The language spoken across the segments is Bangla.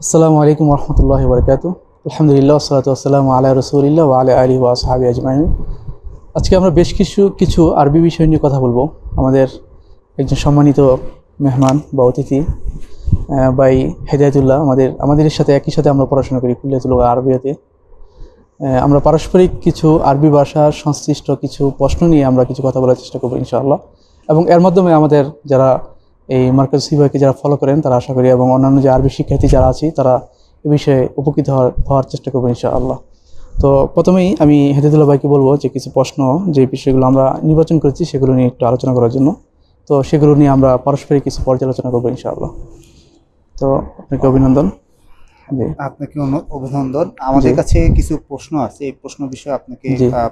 আসসালামু আলাইকুম রহমতুল্লাহি বারাকাতু। আলহামদুলিল্লাহ ওয়াসসালাতু ওয়াসসালামু আলা রাসূলিল্লাহ ওয়া আলা আলিহি ওয়া আসহাবিহি আজমাইন। আজকে আমরা বেশ কিছু আরবি বিষয় নিয়ে কথা বলবো। আমাদের একজন সম্মানিত মেহমান বা অতিথি ভাই হেদায়েতুল্লাহ আমাদের সাথে একই সাথে আমরা পড়াশোনা করি কুল্লিয়াতুল লুগা আরবিয়াতে। আমরা পারস্পরিক কিছু আরবি ভাষার সংশ্লিষ্ট কিছু প্রশ্ন নিয়ে আমরা কিছু কথা বলার চেষ্টা করবো ইনশাআল্লাহ, এবং এর মাধ্যমে আমাদের যারা এই মার্কাজ সিভাইকে যারা ফলো করেন তারা আশা করি, এবং অন্যান্য যে আরবি শিক্ষার্থী যারা আছে তারা এ বিষয়ে উপকৃত হওয়ার চেষ্টা করবো ইনশাআল্লাহ। তো প্রথমেই আমি হেদায়েতুল্লাহ ভাইকে বলবো যে কিছু প্রশ্ন যে বিষয়গুলো আমরা নির্বাচন করেছি সেগুলো নিয়ে একটু আলোচনা করার জন্য। তো সেগুলো নিয়ে আমরা পারস্পরিক কিছু পর্যালোচনা করবো ইনশাআল্লাহ। তো আপনাকে অভিনন্দন। আপনাকে অভিনন্দন। আমাদের কাছে কিছু প্রশ্ন আছে, এই প্রশ্ন বিষয়ে আপনাকে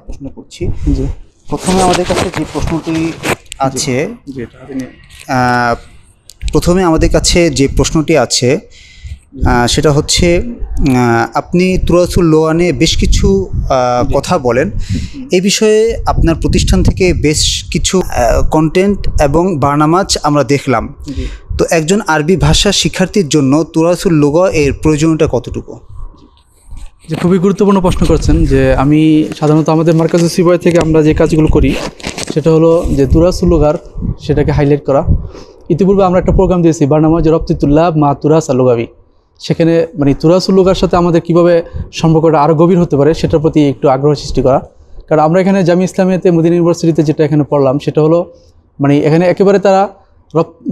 প্রশ্ন করছি। জি, প্রথমে আমাদের কাছে যে প্রশ্নটি আছে, প্রথমে আমাদের কাছে যে প্রশ্নটি আছে সেটা হচ্ছে, আপনি তুরাসুল লুগা নিয়ে বেশ কিছু কথা বলেন। এই বিষয়ে আপনার প্রতিষ্ঠান থেকে বেশ কিছু কন্টেন্ট এবং বার্নামাজ আমরা দেখলাম। তো একজন আরবি ভাষা শিক্ষার্থীর জন্য তুরাসুল লুগা এর প্রয়োজনীয়তা কতটুকু? যে খুবই গুরুত্বপূর্ণ প্রশ্ন করছেন। যে আমি সাধারণত আমাদের মার্কাজ সিভাই থেকে আমরা যে কাজগুলো করি সেটা হলো যে তুরাসুল লুগার সেটাকে হাইলাইট করা। ইতিপূর্বে আমরা একটা প্রোগ্রাম দিয়েছি বার্নামাজ রপ্তিতুল্লাহ মা তুরাস আল লুগাবি। সেখানে মানে তুরাসুল লুগার সাথে আমাদের কীভাবে সম্পর্কটা আরও গভীর হতে পারে সেটার প্রতি একটু আগ্রহ সৃষ্টি করা। কারণ আমরা এখানে জামি ইসলামিয়াতে মদিনা ইউনিভার্সিটিতে যেটা এখানে পড়লাম সেটা হলো মানে এখানে একেবারে তারা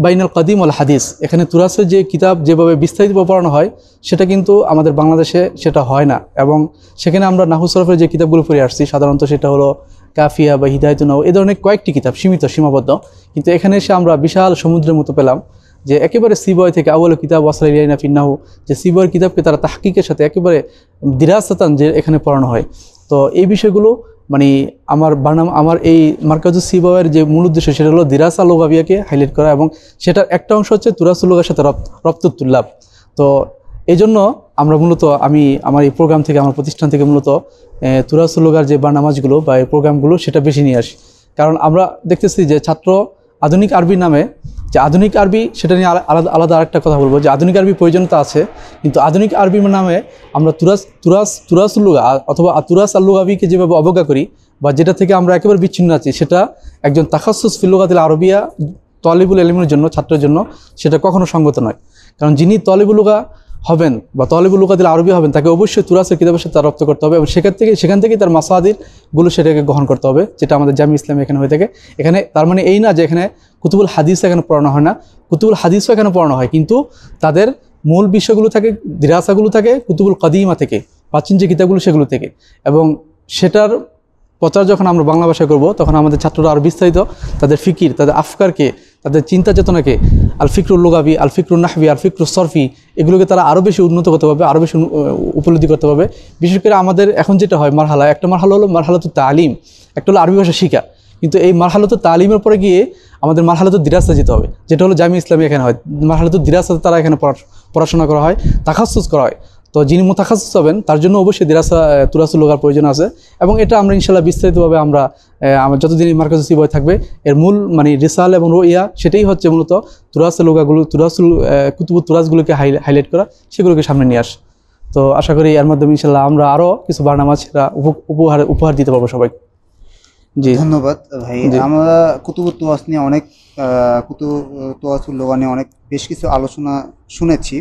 বাইনাল কাদিম আল হাদিস, এখানে তুরাসের যে কিতাব যেভাবে বিস্তারিতভাবে পড়ানো হয় সেটা কিন্তু আমাদের বাংলাদেশে সেটা হয় না। এবং সেখানে আমরা নাহু সরফের যে কিতাবগুলো পড়ে আসছি সাধারণত সেটা হলো কাফিয়া বা হিদায়াতুন নাহু, এই ধরনের কয়েকটি কিতাব সীমাবদ্ধ। কিন্তু এখানে এসে আমরা বিশাল সমুদ্রের মতো পেলাম যে একেবারে সিবয় থেকে আউয়াল কিতাব ওয়াসলাইনা ফিন্নাহু, যে সিবয়ের কিতাবকে তারা তাহকিকের সাথে একেবারে দিরাসাতান যে এখানে পড়ানো হয়। তো এই বিষয়গুলো মানে আমার এই মার্কাজুস সিবাওয়ের যে মূল উদ্দেশ্য সেটা হলো দিরাসা লুগাবিয়াকে হাইলাইট করা, এবং সেটার একটা অংশ হচ্ছে তুরাসুল লুগার সাথে রপ্তুতুল্লাহ। তো এই জন্য আমরা মূলত আমার এই প্রোগ্রাম থেকে, আমার প্রতিষ্ঠান থেকে মূলত তুরাসুল লুগার যে বার্নামাজগুলো বা এই প্রোগ্রামগুলো সেটা বেশি নিয়ে আসি। কারণ আমরা দেখতেছি যে ছাত্র আধুনিক আরবি নামে যে আধুনিক আরবি, সেটা নিয়ে আলাদা আরেকটা কথা বলবো যে আধুনিক আরবি প্রয়োজনীয়তা আছে, কিন্তু আধুনিক আরবি নামে আমরা তুরাসুল লুগা অথবা তুরাস আল লুগাবিকে যেভাবে অবজ্ঞা করি বা যেটা থেকে আমরা একেবারে বিচ্ছিন্ন আছি, সেটা একজন তাখাসুস ফিল লুগাতিল আরবিয়া তলিবুল ইলমের জন্য, ছাত্রের জন্য সেটা কখনো সঙ্গত নয়। কারণ যিনি তলিবুল লুগা হবেন বা তলিবুল লুগাতিল আরবি হবেন তাকে অবশ্যই তুরাসের কিতাবের সাথে রপ্ত করতে হবে, এবং সেখান থেকে তার মাসাদিরগুলো সেটাকে গ্রহণ করতে হবে, যেটা আমাদের জামি ইসলামী এখানে হয়ে থাকে। এখানে তার মানে এই না যে এখানে কুতুবুল হাদিস এখানে পড়ানো হয় না, কুতুবুল হাদিসও এখানে পড়ানো হয়, কিন্তু তাদের মূল বিষয়গুলো থাকে, দিরাসাগুলো থাকে কুতুবুল কাদিমা থেকে, প্রাচীন যে কিতাবগুলো সেগুলো থেকে। এবং সেটার প্রচার যখন আমরা বাংলা ভাষায় করব তখন আমাদের ছাত্ররা আরও বিস্তারিত তাদের ফিকির, তাদের আফকারকে, তাদের চিন্তা চেতনাকে, আল ফিকরুল লুগাবি, আল ফিকরুল নাহবি, আল ফিকরুল সরফি, এগুলোকে তারা আরও বেশি উন্নত করতে পারবে, আরও বেশি উপলব্ধি করতে পারবে। বিশেষ করে আমাদের এখন যেটা হয় মারহালা, একটা মারহালা হলো মারহালাতুত তালিম, একটা হলো আরবি ভাষা শিখা, কিন্তু এই মারহালাতুত তালিমের পরে গিয়ে আমাদের মারহালাতুত দিরাসা যেতে হবে, যেটা হলো জামি ইসলামী এখানে হয়। মারহালাতুত দিরাসাতে তারা এখানে পড়াশোনা করা হয়, তাখাসুস করা হয়। তো যিনি মুতাখাসিস হবেন তার জন্য অবশ্যই তুরাসুল লুগার প্রয়োজন আছে, এবং এটা আমরা ইনশাল্লাহ বিস্তারিতভাবে আমরা যতদিন মার্কাজুস সিবাওয়ে থাকবে এর মূল মানে রিসাল এবং রুইয়া সেটাই হচ্ছে মূলত তুরাসুল লুগাগুলো, কুতুবুত তুরাসগুলোকে হাইলাইট করা, সেগুলোকে সামনে নিয়ে আসে। তো আশা করি এর মাধ্যমে ইনশাল্লাহ আমরা আরও কিছু বার্নামাজ উপহার দিতে পারবো সবাই। জি, ধন্যবাদ ভাই। আমরা কুতুবুত তুরাস নিয়ে অনেক তুরাসুল লুগা নিয়ে অনেক বেশ কিছু আলোচনা শুনেছি।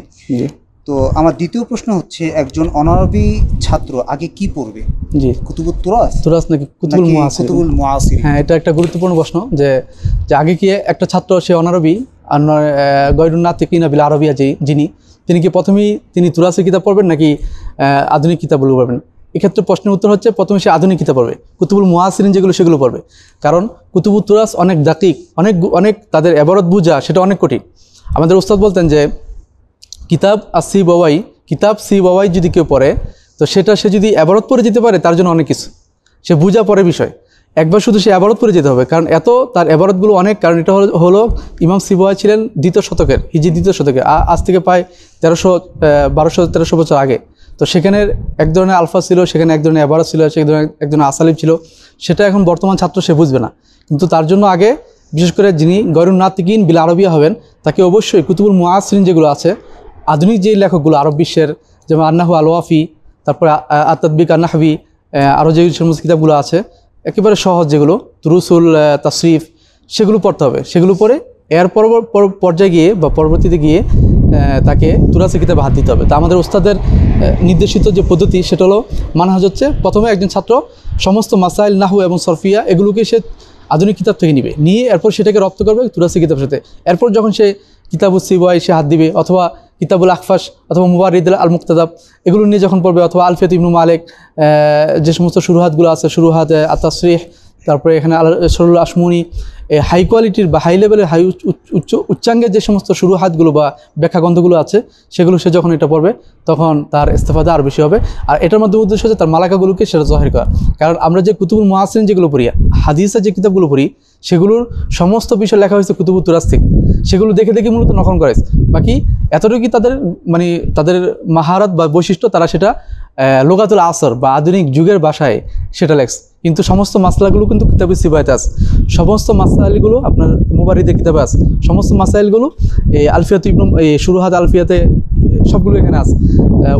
তো আমার দ্বিতীয় প্রশ্ন হচ্ছে, একজন অনারবি ছাত্র আগে কি পড়বে? জি, কুতুবুত তুরাস নাকি কুতুবুল মুআসির? হ্যাঁ, এটা একটা গুরুত্বপূর্ণ প্রশ্ন যে আগে কি একটা ছাত্র সে অনারবি আর গয়রুন নাতিকিনা বিল আরবিয়া তিনি কি প্রথমেই তিনি তুরাসের কিতাব পড়বেন নাকি আধুনিক কিতাবগুলো পড়বেন? এক্ষেত্রে প্রশ্নের উত্তর হচ্ছে প্রথমে সে আধুনিক কিতাব পড়বে, কুতুবুল মুআসিরিন যেগুলো সেগুলো পড়বে। কারণ কুতুবুত তুরাস অনেক দাকিক, অনেক তাদের এবারত বুঝা সেটা অনেক কঠিন। আমাদের উস্তাদ বলতেন যে কিতাব সিবাওয়াই যদি কেউ পড়ে তো সেটা সে যদি এবারত পড়ে যেতে পারে তার জন্য অনেক কিছু, সে বুঝা পড়ে বিষয়। একবার শুধু সে এবারত পড়ে যেতে হবে, কারণ তার এবারতগুলো অনেক। কারণ এটা হলো ইমাম সিবাওয়াই ছিলেন দ্বিতীয় শতকে, আজ থেকে প্রায় 1200-1300 বছর আগে। তো সেখানে এক ধরনের আলফা ছিল, সেখানে এক ধরনের এবারত ছিল, সেখানে এক ধরনের আসালিব ছিল, সেটা এখন বর্তমান ছাত্র সে বুঝবে না। কিন্তু তার জন্য আগে বিশেষ করে যিনি গয়রুন নাতিকিন বিল আরবিয়া হবেন তাকে অবশ্যই কুতুবুল মুআসিরিন যেগুলো আছে আধুনিক যে লেখকগুলো আরব বিশ্বের, যেমন আন্নাহু আল ওয়াফি, তারপরে আত-তাদবিক আন-নাহবি, আরও যে সমস্ত কিতাবগুলো আছে একেবারে সহজ, যেগুলো দুরুসুল তাসরিফ, সেগুলো পড়তে হবে। সেগুলো পড়ে এর পর্যায়ে গিয়ে বা পরবর্তীতে গিয়ে তাকে তুরাসের কিতাবে হাত দিতে হবে। তা আমাদের ওস্তাদের নির্দেশিত যে পদ্ধতি সেটা হলো মানহাজ হচ্ছে, প্রথমে একজন ছাত্র সমস্ত মাসাইল, নাহু এবং সরফিয়া এগুলোকে সে আধুনিক কিতাব থেকে নিয়ে এরপর সেটাকে রপ্ত করবে তুরাসি কিতাবের সাথে। এরপর যখন সে কিতাবুস সিবাই সে হাত দিবে, অথবা কিতাবুল আখফাস অথবা মুবারিদ আল মুক্তাদাব এগুলো নিয়ে যখন পড়বে, অথবা আলফিয়াত ইবনু মালিক, যে সমস্ত শুরুহাতগুলো আছে, শুরুহাত আত-তাসরিহ, তারপরে এখানে সরুল আসমুনি, হাই কোয়ালিটির বা হাই লেভেলের উচ্চাঙ্গের যে সমস্ত শুরুহাতগুলো বা ব্যাখ্যাগ্রন্থগুলো আছে সেগুলো সে যখন এটা পড়বে তখন তার ইস্তেফাদা আরও বেশি হবে। আর এটার মধ্যে উদ্দেশ্য হচ্ছে তার মালাকাগুলোকে সেটা জহির করা। কারণ আমরা যে কুতুবুল মুআসসিরিন যেগুলো পড়ি, হাদিসের যে কিতাবগুলো পড়ি, সেগুলোর সমস্ত বিষয় লেখা হয়েছে কুতুবুত তুরাস থেকে, সেগুলো দেখে দেখে মূলত নকল করেছে। বাকি এতটুকুই তাদের তাদের মাহারাত বা বৈশিষ্ট্য, তারা সেটা লোগাতুল আসর বা আধুনিক যুগের ভাষায় সেটা লেখছে। কিন্তু সমস্ত মাসলাগুলো কিন্তু কিতাবে সিবায়তে আছে, সমস্ত মাসাইলগুলো আপনার মুবারিদের কিতাবে আছে, সমস্ত মাসাইলগুলো এই আলফিয়াত ইবনু শুরুহাত আলফিয়াতে সবগুলো এখানে আছে।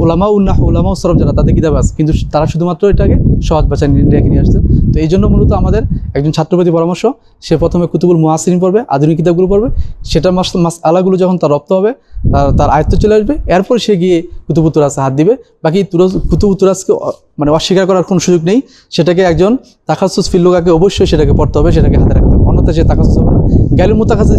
উলামা উন্নাহ, উলামা সরফ যারা, তাদের কিতাবে আছে, কিন্তু তারা শুধুমাত্র এটাকে সহজ ভাষায় রেখে নিয়ে আসছে। তো এই জন্য মূলত আমাদের একজন ছাত্রপ্রতি পরামর্শ, সে প্রথমে কুতুবুল মুআসসিরিন পড়বে, আধুনিক কিতাবগুলো পড়বে, সেটার মাসআলাগুলো যখন তার রপ্ত হবে, তার আয়ত্ত চলে আসবে, এরপর সে গিয়ে কুতুবুত তুরাসে হাত দিবে। বাকি কুতুবুত তুরাসকে অস্বীকার করার কোনো সুযোগ নেই। সেটাকে একজন তাখাসুস ফিল লুগাকে অবশ্যই সেটাকে পড়তে হবে, সেটাকে হাতে রাখতে হবে, অন্যথায় সে তাখাসুস হবে না। গায়রুল মুতাখাসিস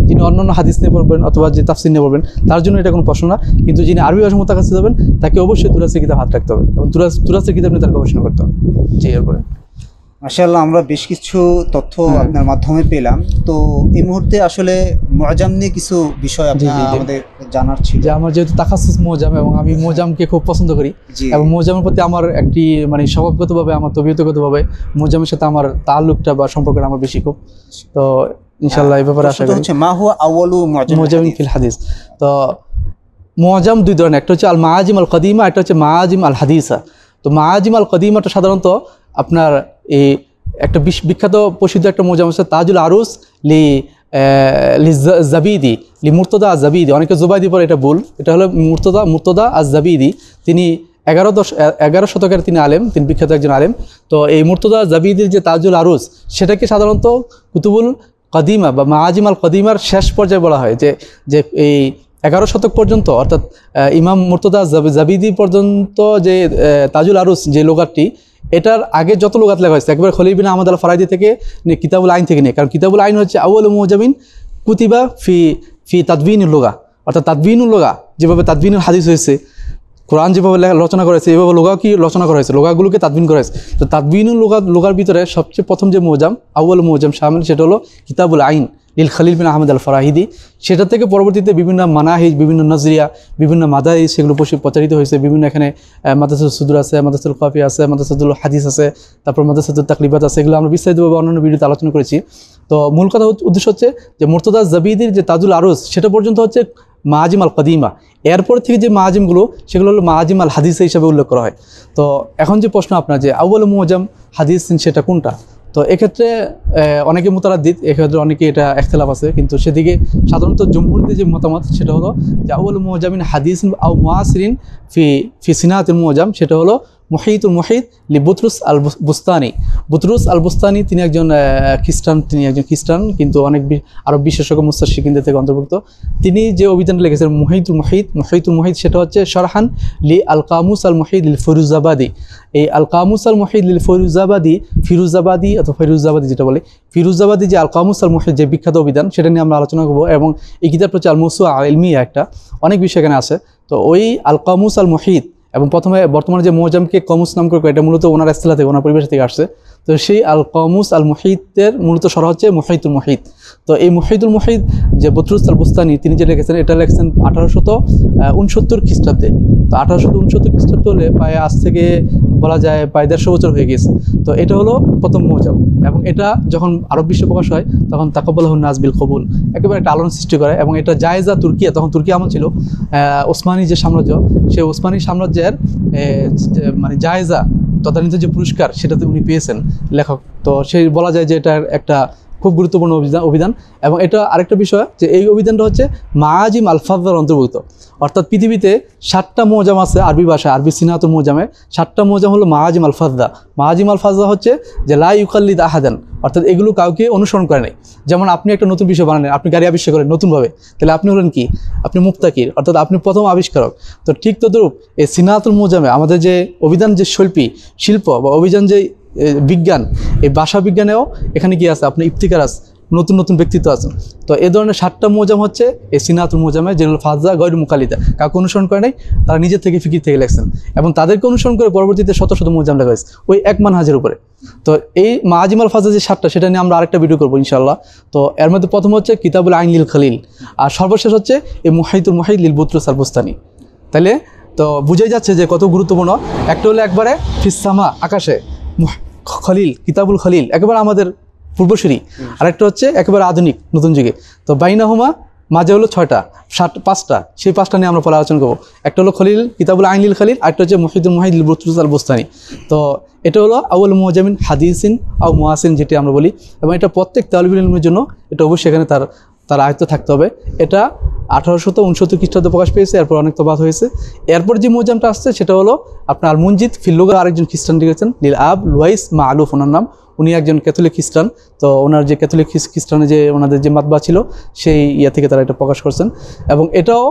যিনি অন্যান্য হাদিস নিয়ে পড়বেন অথবা যে তাফসির নিয়ে পড়বেন, তার জন্য এটা কোনো প্রশ্ন না। কিন্তু যিনি আরবি ভাষা মুতাখাসিস হবেন, তাকে অবশ্যই তুরাসের কিতাব হাত রাখতে হবে এবং তুরাসের কিতাব নিয়ে তার গবেষণা করতে হবে। জি, এরপরে মাশাআল্লাহ, আমরা বেশ কিছু তথ্য আপনার মাধ্যমে পেলাম। তো এই মুহূর্তে আসলে মুআজাম নিয়ে কিছু বিষয় আমাদের জানার ছিল। যে আমার যেহেতু তাখাসুস মুআজাম এবং আমি মুআজামকে খুব পছন্দ করি, এবং মুআজামের প্রতি আমার একটি স্বভাবগতভাবে, আমার তবিয়তগতভাবে মুআজামের সাথে আমার তাআল্লুকটা বা সম্পর্কটা আমার বেশি খুব। তো ইনশাআল্লাহ এই ব্যাপারে আশা করি। মা হুয়া আউয়ালু মুআজাম ফিল হাদিস। তো মুআজাম দুই ধরনের, একটা হচ্ছে আল মাআজিম আল কদিমা, একটা হচ্ছে মাআজিম আল হাদিসা। তো মাআজিম আল কদিমাটা সাধারণত আপনার এই একটা বিখ্যাত প্রসিদ্ধ একটা মুআজাম আছে, তাজুল আরুস জাবিদি, মুর্তদা আজ জাবিদি, অনেকে জুবাইদি পরে, এটা ভুল, এটা হলো মুর্তদা আজ জাবিদি। তিনি 11 শতকের তিনি আলেম, তিনি বিখ্যাত একজন আলেম। তো এই মুর্তদা জাবিদির যে তাজুল আরুস, সেটাকে সাধারণত কুতুবুল কদিমা বা মাআজিম আল কদিমার শেষ পর্যায়ে বলা হয়, যে এই 11 শতক পর্যন্ত, অর্থাৎ ইমাম মুর্তদা জাবিদি পর্যন্ত যে তাজুল আরুস যে লোগাতটি, এটার আগে যত লোগাত লেখা হয়েছে একবার খলিল বিন আহমদ আল ফারাইদি থেকে কিতাবুল আইন থেকে নিয়ে। কারণ কিতাবুল আইন হচ্ছে আউয়ালু মুআজামিন কুতিবা ফি তাদবিনুল লুগা, অর্থাৎ তাদবিনুল লুগা, যেভাবে তাদবিনুল হাদিস হয়েছে, কোরআন যেভাবে রচনা করেছে, এভাবে লোগা কি রচনা করা হয়েছে, লোগাগুলোকে তাদবিন করা হয়েছে। তো তাদবিনুল লোগার ভিতরে সবচেয়ে প্রথম যে মুআজাম, আউয়াল মুআজাম শামিল, সেটা হলো কিতাবুল আইন লিল খলিল বিন আহমদ আল ফারাহিদি। সেটা থেকে পরবর্তীতে বিভিন্ন মানাহিজ, বিভিন্ন নজরিয়া, বিভিন্ন মাদারিস সেগুলো প্রচারিত হয়েছে। বিভিন্ন এখানে মাদ্রাসাতুল সুদুর আছে, মাদ্রাসাতুল কাফি আছে, মাদ্রাসাতুল হাদিস আছে, তারপর মাদ্রাসাতুল তাকলিবাত আছে। এগুলো আমরা বিস্তারিতভাবে অন্যান্য ভিডিওতে আলোচনা করেছি। তো মূল কথা উদ্দেশ্য হচ্ছে যে মুর্তদা জাবিদির যে তাজুল আরুস, সেটা পর্যন্ত হচ্ছে মাআজিম আল কদিমা। এরপর থেকে যে মাআজিমগুলো, সেগুলো হলো মাআজিম আল হাদিস হিসাবে উল্লেখ করা হয়। তো এখন যে প্রশ্ন আপনার, যে আউয়াল মুআজাম হাদিস সেটা কোনটা, তো এক্ষেত্রে অনেকে মুতারাদ্দিদ, এক্ষেত্রে অনেকে এটা ইখতিলাফ আছে। কিন্তু সেদিকে সাধারণত জমহুরদের যে মতামত, সেটা হলো যে আউয়াল মুআজামিন হাদিস আও মুআসিরিন ফি সিনাতুল মুআজাম, সেটা হলো মুহিতুল মুহিত লি বুতরুস আল বুস্তানি। বুতরুস আল বুস্তানি তিনি একজন খ্রিস্টান, কিন্তু অনেক আরব বিশেষজ্ঞ মুস্তাশরিকিনদের থেকে অন্তর্ভুক্ত। তিনি যে অভিধানটা লিখেছেন মুহিতুল মুহিত, সেটা হচ্ছে শরহান লি আল কামুস আল মুহিত লিল ফিরুজাবাদি। এই আল কামুস আল মুহিত লিল ফিরুজাবাদি অথবা ফিরুজাবাদি যেটা বলে, ফিরুজাবাদি যে আল কামুস আল মুহিত যে বিখ্যাত অভিধান, সেটা নিয়ে আমরা আলোচনা করবো। এবং এই কিতাবটা হচ্ছে আল মৌসুআ আল ইলমিয়া, একটা অনেক বিষয় এখানে আছে। তো ওই আল কামুস আল মুহিত, এবং বর্তমানে যে মুআজামকে কমুস নাম করে, এটা মূলত ওনার ইসতিলাহ থেকে, ওনার পরিবেশ থেকে আসছে। তো সেই আল কামুস আল মুহিতের মূলত সরহ হচ্ছে মুহিতুল মুহিত। তো এই মুহিতুল মুহিত যে বুতরুস আল বুস্তানি তিনি যে লিখেছেন, এটা লিখেছেন 1869 খ্রিস্টাব্দে। তো 1869 খ্রিস্টাব্দ হলে প্রায় আজ থেকে বলা যায় প্রায় 150 বছর হয়ে গেছে। তো এটা হলো প্রথম মুআজাম, এবং এটা যখন আরব বিশ্বে প্রকাশ হয় তখন তাকাব্বালাহুন নাস বিল কবুল, একেবারে একটা আলোড়ন সৃষ্টি করে। এবং এটা জায়েজা তুর্কিয়া, তখন তুর্কি আমল ছিল, ওসমানী যে সাম্রাজ্য, সেই ওসমানী সাম্রাজ্যের জায়েজা তদানীত যে পুরস্কার, সেটাতে উনি পেয়েছেন লেখক। তো সেই বলা যায় যে এটার একটা খুব গুরুত্বপূর্ণ অভিধান। এবং এটা আরেকটা বিষয় যে এই অভিধানটা হচ্ছে মাআজিম আলফাজ্জার অন্তর্ভুক্ত, অর্থাৎ পৃথিবীতে 7টা মোজাম আছে আরবি ভাষায়, আরবি সিনাতুল মোজামে 7টা মোজাম হলো মাআজিম আলফাজ্জা। মাআজিম আলফাজ্জা হচ্ছে যে লা ইউকাল্লিদ আহাদান, অর্থাৎ এগুলো কাউকে অনুসরণ করে নাই। যেমন আপনি একটা নতুন বিষয় বানালেন, আপনি গাড়ি আবিষ্কার করেন নতুনভাবে, তাহলে আপনি হলেন কি, আপনি মুফতাকির, অর্থাৎ আপনি প্রথম আবিষ্কারক। তো ঠিক তদ্রূপ এই সিনাতুল মোজামে আমাদের যে অভিধান, যে শিল্প বা অভিযান, যে বিজ্ঞান, এই ভাষা বিজ্ঞানেও এখানে কি আছে, আপনার ইফতিকার আছে, নতুন নতুন ব্যক্তিত্ব আছেন। তো এই ধরনের 7টা মোজাম হচ্ছে এই সিনাতুল মোজামে, যেগুলো ফাজা গয়রু মুকালিদা, কাউকে অনুসরণ করে নাই, তারা নিজের থেকে ফিকির থেকে লেখছেন এবং তাদেরকে অনুসরণ করে পরবর্তীতে শত শত মোজাম লেখা হয়েছে ওই এক মানহাজের উপরে। তো এই মাআজিম আল ফাজা যে 7টা, সেটা নিয়ে আমরা আরেকটা ভিডিও করবো ইনশাআল্লাহ। তো এর মধ্যে প্রথম হচ্ছে কিতাবুল আইন লিল খলিল, আর সর্বশেষ হচ্ছে এই মুহাইতুল মুহাইত লিল বুতরুস আল বুস্তানি। তাহলে তো বুঝাই যাচ্ছে যে কত গুরুত্বপূর্ণ। একটা হলো একবারে ফিসামা, আকাশে, খলিল, কিতাবুল খলিল একেবারে আমাদের পূর্বসূরি, আরেকটা হচ্ছে একেবারে আধুনিক নতুন যুগে। তো বাইনাহুমা মাঝে হলো 5টা, সেই 5টা নিয়ে আমরা পরে আলোচনা করবো। একটা হলো খলিল, কিতাবুল আইন লিল খলিল, আরেকটা হচ্ছে মুহিতুল মুহিত লিল বুতরুস আল বুস্তানি। তো এটা হলো আউয়াল মুআজামিন হাদিসিন আও মুআসিন, যেটি আমরা বলি, এবং এটা প্রত্যেক তালিবুল ইলমের জন্য এটা অবশ্যই এখানে তার আয়ত্ত থাকতে হবে। এটা 1869 খ্রিস্টাব্দে প্রকাশ পেয়েছে, এরপর অনেক তফাৎ হয়েছে। এরপর যে মুআজামটা আসছে সেটা হলো আপনার আল মুনজিদ ফিল লুগা, আরেকজন খ্রিস্টান লিখেছেন, লিল আব লুয়াইস মাআলুফ ওনার নাম, উনি একজন ক্যাথলিক খ্রিস্টান। তো ওনার যে ক্যাথলিক খ্রিস্টানের যে ওনাদের যে মাতবা ছিল, সেই থেকে তারা এটা প্রকাশ করছেন। এবং এটাও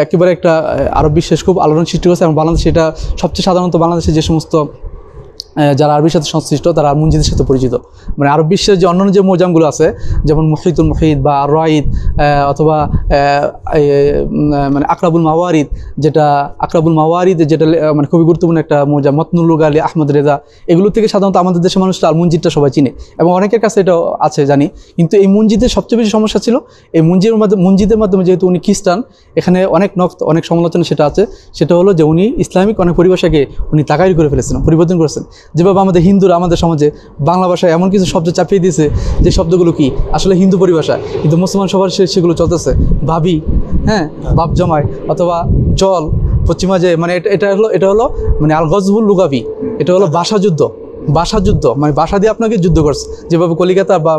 একেবারে একটা আরব বিশ্বের খুব আলোড়ন সৃষ্টি করেছে। এবং বাংলাদেশে এটা সবচেয়ে সাধারণত বাংলাদেশে যে সমস্ত যারা আরবির সাথে সংশ্লিষ্ট, তারা মুনজিদের সাথে পরিচিত। মানে আরব বিশ্বের যে অন্যান্য যে মোজামগুলো আছে, যেমন মুহিতুল মুহিত বা আর রাইদ, অথবা মানে আকরাবুল মাওয়ারিদ, যেটা মানে খুবই গুরুত্বপূর্ণ একটা মোজাম, মতনুল লুগা আলী আহমদ রেজা, এগুলো থেকে সাধারণত আমাদের দেশের মানুষরা আল মুনজিদটা সবাই চিনে এবং অনেকের কাছে এটা আছে জানি। কিন্তু এই মুনজিদের সবচেয়ে বেশি সমস্যা ছিল এই মুনজিদের মাধ্যমে, যেহেতু উনি খ্রিস্টান, এখানে অনেক সমালোচনা সেটা আছে। সেটা হলো যে উনি ইসলামিক অনেক পরিভাষাকে উনি তাকাইর করে ফেলেছেন, পরিবর্তন করেছেন। যেভাবে আমাদের হিন্দুরা আমাদের সমাজে বাংলা ভাষায় এমন কিছু শব্দ চাপিয়ে দিয়েছে যে শব্দগুলো কি আসলে হিন্দু পরিভাষা, কিন্তু মুসলমান সবার সেগুলো চলতেছে। ভাবি, হ্যাঁ, বাপ জমায়, অথবা জল, পশ্চিমা যে, মানে এটা হলো মানে আল গজবুল লুগাবি, এটা হলো ভাষাযুদ্ধ, মানে ভাষা দিয়ে আপনাকে যুদ্ধ করছে। যেভাবে কলিকাতা বা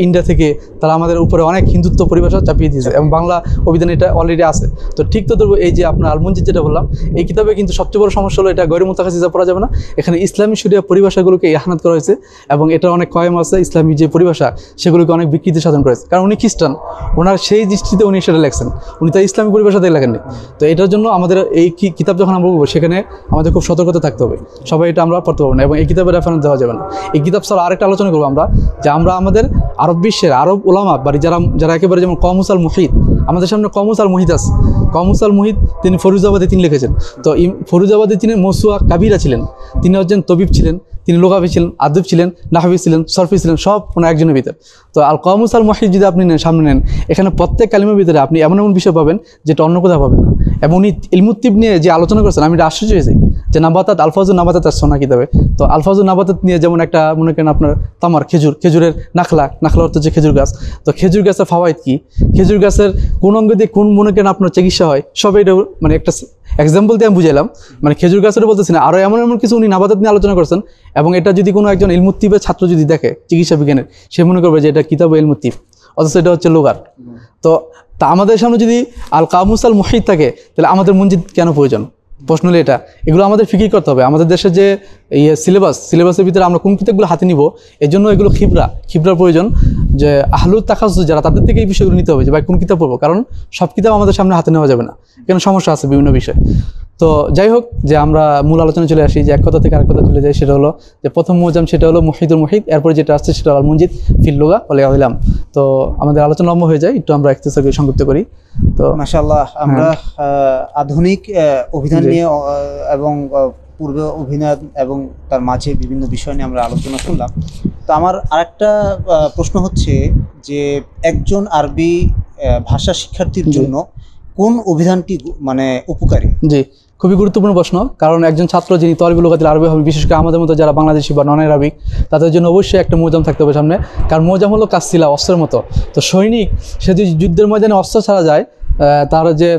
ইন্ডিয়া থেকে তারা আমাদের উপরে অনেক হিন্দুত্ব পরিভাষা চাপিয়ে দিয়েছে, এবং বাংলা অভিধান এটা অলরেডি আছে। তো ঠিক তো ধরবো এই যে আপনার আল মুনজিদ যেটা বললাম, এই কিতাবে কিন্তু সবচেয়ে বড় সমস্যা হলো এটা গয়রু মুতাখাসিসা পড়া যাবে না। এখানে ইসলামী শরিয়া পরিভাষাগুলোকে ইহানাত করা হয়েছে, এবং এটা অনেক কয়েম আছে ইসলামী যে পরিভাষা, সেগুলোকে অনেক বিকৃতি সাধন করেছে। কারণ উনি খ্রিস্টান, ওনার সেই দৃষ্টিতে উনি সেটা লেখছেন, উনি তার ইসলামী পরিভাষাতে লেখেননি। তো এটার জন্য আমাদের এই কিতাব যখন আমরা বলবো, সেখানে আমাদের খুব সতর্কতা থাকতে হবে, সবাই এটা আমরা পড়তে পারবো না, এবং এই কিতাবের রেফারেন্স দেওয়া যাবে না। এই কিতাব ছাড়া আরেকটা আলোচনা করবো আমরা, যে আমরা আমাদের আরব বিশ্বের আরব উলামা বা যারা একেবারে, যেমন কমুস আল মুহিত, আমাদের সামনে কমুস আল মুহিত আছে। কমুস আল মুহিত তিনি ফরুজাবাদে তিনি লিখেছেন। তো ফরুজাবাদে তিনি মৌসুয়া কাবিরা ছিলেন, তিনি একজন তবিব ছিলেন, তিনি লোগাবি ছিলেন, আদব ছিলেন, নাহবি ছিলেন, সরফি ছিলেন, সব কোনো একজনের ভিতরে। তো আল কমুস আল মুহিত যদি আপনি সামনে নেন, এখানে প্রত্যেক কালিমের ভিতরে আপনি এমন বিষয় পাবেন যেটা অন্য কোথাও পাবেন না। এবং উনি ইলমুত্তিব নিয়ে যে আলোচনা করেছেন, আমি এটা আশ্চর্য হয়েছি যে নাবাতাত, আলফাজুল নাবাতাত আর সোনা কিতাবে। তো আলফাজুল নাবাতাত নিয়ে যেমন একটা মনে করেন আপনার তামার, খেজুরের নাখলা অর্থ হচ্ছে খেজুর গাছ। তো খেজুর গাছের ফাওয়াইদ কি, খেজুর গাছের কোন অঙ্গ দিয়ে কোন মনে করেন আপনার চিকিৎসা হয়, সব এটা মানে একটা এক্সাম্পল দিয়ে আমি বুঝাইলাম। মানে খেজুর গাছের বলতেছি না, আরও এমন কিছু উনি নাবাতাত নিয়ে আলোচনা করছেন। এবং এটা যদি কোনো একজন ইলমুত্তিবের ছাত্র যদি দেখে, চিকিৎসা বিজ্ঞানের, সে মনে করবে যে এটা কিতাব ইলমুত্তিব, অথচ এটা হচ্ছে লুগার। তো আমাদের সামনে যদি আল কামুস আল মুহিত থাকে, তাহলে আমাদের মুনজিদ কেন প্রয়োজন? প্রশ্ন হলো এটা। এগুলো আমাদের ফিকির করতে হবে। আমাদের দেশের যে সিলেবাসের ভিতরে আমরা কোন কিতাবগুলো হাতে নিব, এর জন্য এগুলো খিবরার প্রয়োজন। যে আহলুত তাখাসুস যারা, তাদের থেকে এই বিষয়গুলো নিতে হবে যে ভাই কোন কিতাব পড়বো, কারণ সব কিতাব আমাদের সামনে হাতে নেওয়া যাবে না, কেন সমস্যা আছে বিভিন্ন বিষয়। তো যাই হোক, যে আমরা মূল আলোচনা চলে আসি, যে এক কথা থেকে আরেক কথা চলে যাই, সেটা হলো যে প্রথম মুআজাম সেটা হলো মুহিতুল মুহিত, এরপরে যেটা আসছে সেটা আল মুনজিদ ফিল লুগা ওয়াল ইলাম। তো আমাদের আলোচনা লম্বা হয়ে যায়, একটু আমরা ইখতিসার করে সংক্ষিপ্ত করি। তো মাশাআল্লাহ, আমরা আধুনিক অভিধান নিয়ে এবং পূর্ব অভিধান এবং তার মাঝে বিভিন্ন বিষয় নিয়ে আমরা আলোচনা করলাম। তো আমার আরেকটা প্রশ্ন হচ্ছে যে একজন আরবি ভাষা শিক্ষার্থীর জন্য কোন অভিধানটি মানে উপকারী? জি, খুবই গুরুত্বপূর্ণ প্রশ্ন। কারণ একজন ছাত্র যিনি তলবুল লুগাতিল আরবি হবে, বিশেষ করে আমাদের মতো যারা বাংলাদেশি বা নন আরবিক, তাদের জন্য অবশ্যই একটা মুআজাম থাকতে হবে সামনে। কারণ মুআজাম হলো কাসিলা, অস্ত্রের মতো। তো সৈনিক সে যদি যুদ্ধের ময়দানে অস্ত্র ছাড়া যায়, তার যে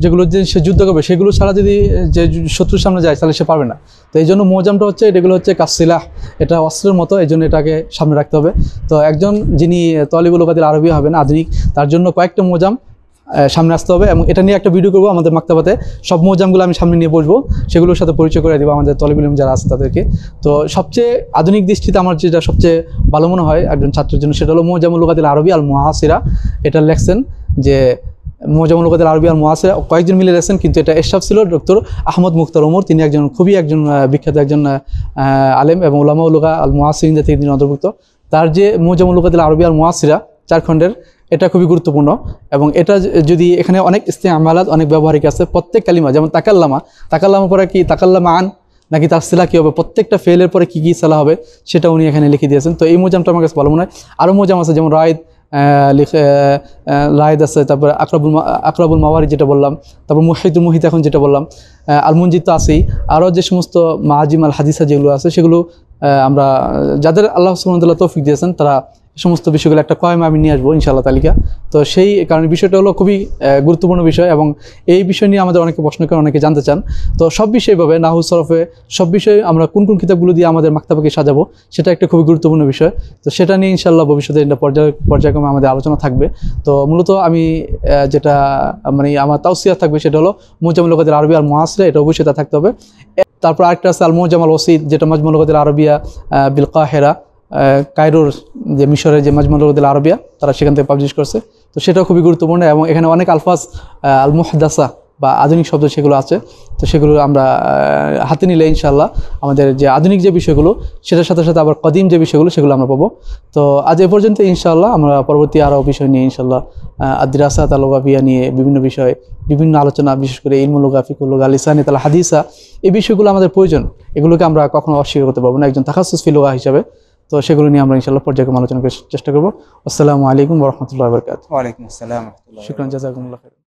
যেগুলো যে সে যুদ্ধ করবে সেগুলো ছাড়া যদি যে শত্রুর সামনে যায় তাহলে সে পারবে না। তো এই জন্য মোজামটা হচ্ছে এগুলো হচ্ছে কাসিলাহ, এটা অস্ত্রের মতো, এই জন্য এটাকে সামনে রাখতে হবে। তো একজন যিনি তলিবুল লুগাতিল আরবি হবেন আধুনিক, তার জন্য কয়েকটা মোজাম সামনে আসতে হবে এবং এটা নিয়ে একটা ভিডিও করবো আমাদের মাক্তাবাতে। সব মোজামগুলো আমি সামনে নিয়ে বসবো, সেগুলোর সাথে পরিচয় করে দেবো আমাদের তলিবুল ইলম যারা আছে তাদেরকে। তো সবচেয়ে আধুনিক দৃষ্টিতে আমার যেটা সবচেয়ে ভালো মনে হয় একজন ছাত্রের জন্য, সেটা হলো মোজামুল লুগাতিল আরবি আল মুআসিরা। এটা লেখছেন যে মোজামুল লুগাতিল আরবি আল মুআসিরা, কয়েকজন মিলে লেখছেন, কিন্তু এটা এরশাদ ছিল ডক্টর আহমদ মুখতার ওমর। তিনি একজন খুবই বিখ্যাত একজন আলেম এবং উলামাউল লুগা আল মুআসিরিন থেকে তিনি অন্তর্ভুক্ত। তার যে মোজামুল লুগাতিল আরবি আল মুআসিরা 4 খণ্ডের, এটা খুবই গুরুত্বপূর্ণ। এবং এটা যদি এখানে অনেক ইস্তেমালাত, অনেক ব্যবহারিক আছে। প্রত্যেক কালিমা, যেমন তাকাল্লামা পরে কি তাকাল্লামা আন নাকি তার সিলা কী হবে, প্রত্যেকটা ফেলের পরে কী কী সালা হবে সেটা উনি এখানে লিখে দিয়েছেন। তো এই মোজামটা আমার কাছে ভালো মনে হয়। আরও মোজাম আছে, যেমন রায়েদ আছে, তারপরে আকরাবুল মাওয়ারি যেটা বললাম, তারপর মুহিতুল মুহিত এখন যেটা বললাম, আল মুনজিদ তো আছেই। আরও যে সমস্ত মাজিম আল হাদিসা যেগুলো আছে সেগুলো আমরা যাদের আল্লাহ সুবহানাহু ওয়া তাআলা তৌফিক দিয়েছেন তারা সমস্ত বিষয়গুলো একটা কয়েমা আমি নিয়ে আসবো ইনশাআল্লাহ তালিকা। তো সেই কারণে বিষয়টা হলো খুবই গুরুত্বপূর্ণ বিষয় এবং এই বিষয় নিয়ে আমাদের অনেকে প্রশ্ন করে, অনেকে জানতে চান। তো সব বিষয়ভাবে নাহু সরফে সব বিষয়ে আমরা কোন কোন কিতাবগুলো দিয়ে আমাদের মাক্তাবাকে সাজাবো সেটা একটা খুবই গুরুত্বপূর্ণ বিষয়। তো সেটা নিয়ে ইনশাআল্লাহ ভবিষ্যতে এটা পর্যায়ক্রমে আমাদের আলোচনা থাকবে। তো মূলত আমি যেটা মানে আমার তাওসিয়া থাকবে সেটা হলো মোজামুল লুগাতিল আরবি আল মুআসিরা, এটা অবশ্যই তা থাকতে হবে। তারপর আরেকটা আছে আল মোজাম আল ওয়াসিত, যেটা মাজমুল লুগাতিল আরবিয়া বিল কাহিরা, কায়রোর যে মিশরের যে মাজমুল লুগাতিল আরবিয়া তারা সেখান থেকে পাবলিশ করছে। তো সেটাও খুবই গুরুত্বপূর্ণ এবং এখানে অনেক আলফাজ আল মুহদাসা বা আধুনিক শব্দ সেগুলো আছে। তো সেগুলো আমরা হাতে নিলে ইনশাআল্লাহ আমাদের যে আধুনিক যে বিষয়গুলো সেটার সাথে সাথে আবার কদিম যে বিষয়গুলো সেগুলো আমরা পাবো। তো আজ এ পর্যন্ত ইনশাআল্লাহ আমরা পরবর্তী আরও বিষয় নিয়ে ইনশাআল্লাহ আদ-দিরাসাত আল-লুগাবিয়া নিয়ে বিভিন্ন বিষয়, বিভিন্ন আলোচনা, বিশেষ করে ইলমুল লুগা, ফিকুল লুগা, লিসানিয়াত আল হাদিসা, এই বিষয়গুলো আমাদের প্রয়োজন। এগুলোকে আমরা কখনো অস্বীকার করতে পারবো না একজন তাখাসসুস ফিল লুগা হিসাবে। তো সেগুলো নিয়ে আমরা ইনশাআল্লাহ পর্যায়ক্রমে আলোচনা করার চেষ্টা করবো। আসসালামু আলাইকুম ওয়া রাহমাতুল্লাহি ওয়া বারাকাতুহু। ওয়ালাইকুম আসসালাম। শুকরান, জাযাকুমুল্লাহ খাইর।